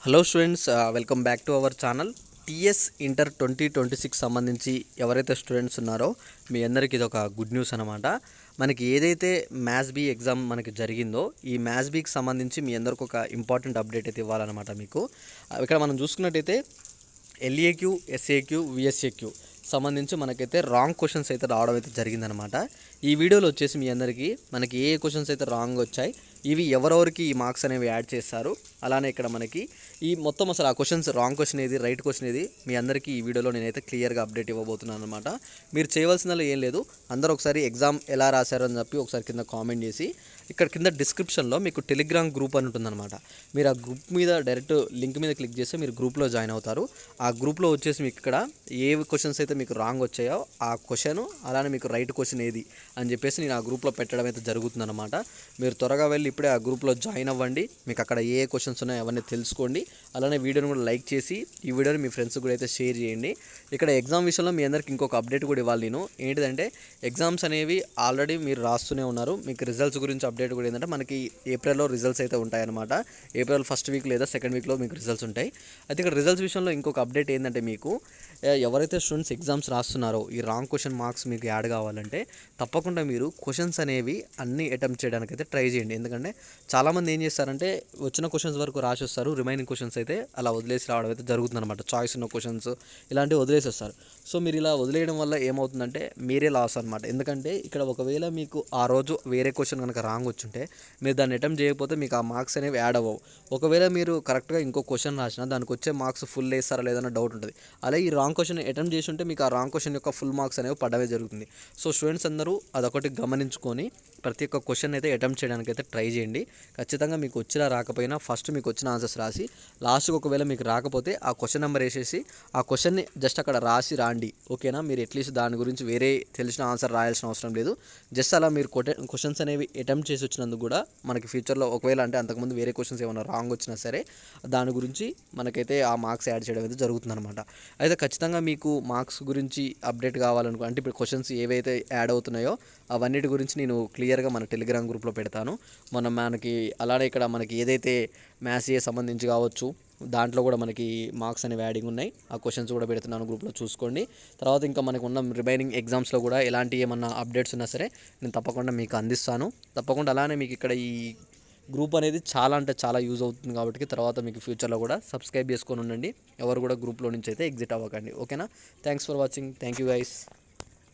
Hello students, welcome back to our channel. TS inter 2026 సంబంధించి ఎవరైతే students ఉన్నారో మీ అందరికీ ఇది ఒక గుడ్ న్యూస్ అనమాట. మనకి ఏదైతే మ్యాథ్స్ బీ ఎగ్జామ్ మనకి జరిగిందో ఈ మ్యాథ్స్ బీకి సంబంధించి మీ అందరికి ఒక ఇంపార్టెంట్ అప్డేట్ అయితే ఇవ్వాలన్నమాట మీకు. ఇక్కడ మనం చూసుకున్నట్టయితే ఎల్ఏక్యూ, ఎస్ఏక్యూ, విఎస్ఏక్యూ సంబంధించి మనకైతే రాంగ్ క్వశ్చన్స్ అయితే రావడం అయితే జరిగిందనమాట. ఈ వీడియోలో వచ్చేసి మీ అందరికీ మనకి ఏ క్వశ్చన్స్ అయితే రాంగ్ వచ్చాయి, ఇవి ఎవరెవరికి ఈ మార్క్స్ అనేవి యాడ్ చేస్తారు, అలానే ఇక్కడ మనకి ఈ మొత్తం అసలు ఆ క్వశ్చన్స్ రాంగ్ క్వశ్చన్ ఏది, రైట్ క్వశ్చన్ ఏది, మీ అందరికీ ఈ వీడియోలో నేనైతే క్లియర్గా అప్డేట్ ఇవ్వబోతున్నాను అనమాట. మీరు చేయవలసిందో ఏం లేదు, అందరూ ఒకసారి ఎగ్జామ్ ఎలా రాశారో అని చెప్పి ఒకసారి కింద కామెంట్ చేసి ఇక్కడ కింద డిస్క్రిప్షన్లో మీకు టెలిగ్రామ్ గ్రూప్ అని ఉంటుందన్నమాట. మీరు ఆ గ్రూప్ మీద డైరెక్ట్ లింక్ మీద క్లిక్ చేస్తే మీరు గ్రూప్లో జాయిన్ అవుతారు. ఆ గ్రూప్లో వచ్చేసి మీకు ఇక్కడ ఏ క్వశ్చన్స్ అయితే మీకు రాంగ్ వచ్చాయో ఆ క్వశ్చన్, అలానే మీకు రైట్ క్వశ్చన్ ఏది అని చెప్పేసి నేను ఆ గ్రూప్లో పెట్టడం అయితే జరుగుతుందన్నమాట. మీరు త్వరగా వెళ్ళి ఇప్పుడే ఆ గ్రూప్లో జాయిన్ అవ్వండి. మీకు అక్కడ ఏ క్వశ్చన్స్ ఉన్నాయో అవన్నీ తెలుసుకోండి. అలానే వీడియోని కూడా లైక్ చేసి ఈ వీడియోని మీ ఫ్రెండ్స్ కూడా అయితే షేర్ చేయండి. ఇక్కడ ఎగ్జామ్ విషయంలో మీ అందరికి ఇంకొక అప్డేట్ కూడా ఇవ్వాలి నేను. ఏంటిదంటే ఎగ్జామ్స్ అనేవి ఆల్రెడీ మీరు రాస్తూనే ఉన్నారు. మీకు రిజల్ట్స్ గురించి అప్డేట్ కూడా ఏంటంటే మనకి ఏప్రిల్లో రిజల్ట్స్ అయితే ఉంటాయన్నమాట. ఏప్రిల్ ఫస్ట్ వీక్ లేదా సెకండ్ వీక్లో మీకు రిజల్ట్స్ ఉంటాయి. అయితే ఇక్కడ రిజల్ట్స్ విషయంలో ఇంకొక అప్డేట్ ఏంటంటే మీకు ఎవరైతే స్టూడెంట్స్ ఎగ్జామ్స్ రాస్తున్నారో ఈ రాంగ్ క్వశ్చన్ మార్క్స్ మీకు యాడ్ కావాలంటే తప్పకుండా మీరు క్వశ్చన్స్ అనేవి అన్నీ అటెంప్ట్ చేయడానికి అయితే ట్రై చేయండి. ఎందుకంటే చాలామంది ఏం చేస్తారంటే వచ్చిన క్వశ్చన్స్ వరకు రాసి వస్తారు, రిమైనింగ్ క్వశ్చన్స్ అయితే అలా వదిలేసి రావడం అయితే జరుగుతుందన్నమాట. చాయిస్ ఉన్న క్వశ్చన్స్ ఇలాంటివి వదిలేసి వస్తారు. సో మీరు ఇలా వదిలేయడం వల్ల ఏమవుతుందంటే మీరే లాస్ అనమాట. ఎందుకంటే ఇక్కడ ఒకవేళ మీకు ఆ రోజు వేరే క్వశ్చన్ కనుక రాంగ్ వచ్చుంటే మీరు దాన్ని అటెంప్ట్ చేయకపోతే మీకు ఆ మార్క్స్ అనేవి యాడ్ అవ్వవు. ఒకవేళ మీరు కరెక్ట్గా ఇంకో క్వశ్చన్ రాసినా దానికి వచ్చే మార్క్స్ ఫుల్ వేస్తారా లేదన్న డౌట్ ఉంటుంది. అలాగే ఈ రాంగ్ క్వశ్చన్ అటెంప్ట్ చేసి ఉంటే మీకు ఆ రాంగ్ క్వశ్చన్ యొక్క ఫుల్ మార్క్స్ అనేవి పడవే జరుగుతుంది. సో స్టూడెంట్స్ అందరూ అదొకటి గమనించుకొని ప్రతి ఒక్క క్వశ్చన్ అయితే అటెంప్ట్ చేయడానికి అయితే ట్రై చేయండి. ఖచ్చితంగా మీకు వచ్చినా రాకపోయినా ఫస్ట్ మీకు వచ్చిన ఆన్సర్స్ రాసి లాస్ట్కి ఒకవేళ మీకు రాకపోతే ఆ క్వశ్చన్ నెంబర్ వేసేసి ఆ క్వశ్చన్ని జస్ట్ అక్కడ రాసి రాండి. ఓకేనా? మీరు అట్లీస్ట్ దాని గురించి వేరే తెలిసిన ఆన్సర్ రాయాల్సిన అవసరం లేదు. జస్ట్ అలా మీరు క్వశ్చన్స్ అనేవి అటెంప్ట్ చేసి వచ్చినందుకు కూడా మనకి ఫ్యూచర్లో ఒకవేళ అంటే అంతకుముందు వేరే క్వశ్చన్స్ ఏమైనా రాంగ్ వచ్చినా సరే దాని గురించి మనకైతే ఆ మార్క్స్ యాడ్ చేయడం అయితే జరుగుతుందన్నమాట. అయితే ఖచ్చితంగా మీకు మార్క్స్ గురించి అప్డేట్ కావాలనుకో, అంటే ఇప్పుడు క్వశ్చన్స్ ఏవైతే యాడ్ అవుతున్నాయో అవన్నిటి గురించి నేను క్లియర్గా మన టెలిగ్రామ్ గ్రూప్లో పెడతాను. మనకి అలానే ఇక్కడ మనకి ఏదైతే మ్యాథ్స్ సంబంధించి కావచ్చు దాంట్లో కూడా మనకి మార్క్స్ అనేవి యాడింగ్ ఉన్నాయి. ఆ క్వశ్చన్స్ కూడా పెడుతున్నాను, గ్రూప్లో చూసుకోండి. తర్వాత ఇంకా మనకు ఉన్న రిమైనింగ్ ఎగ్జామ్స్లో కూడా ఎలాంటి ఏమన్నా అప్డేట్స్ ఉన్నా సరే నేను తప్పకుండా మీకు అందిస్తాను. తప్పకుండా అలానే మీకు ఇక్కడ ఈ గ్రూప్ అనేది చాలా అంటే చాలా యూజ్ అవుతుంది కాబట్టి తర్వాత మీకు ఫ్యూచర్లో కూడా సబ్స్క్రైబ్ చేసుకొని ఉండండి. ఎవరు కూడా గ్రూప్లో నుంచి అయితే ఎగ్జిట్ అవ్వకండి. ఓకేనా? Thanks for watching. Thank you guys.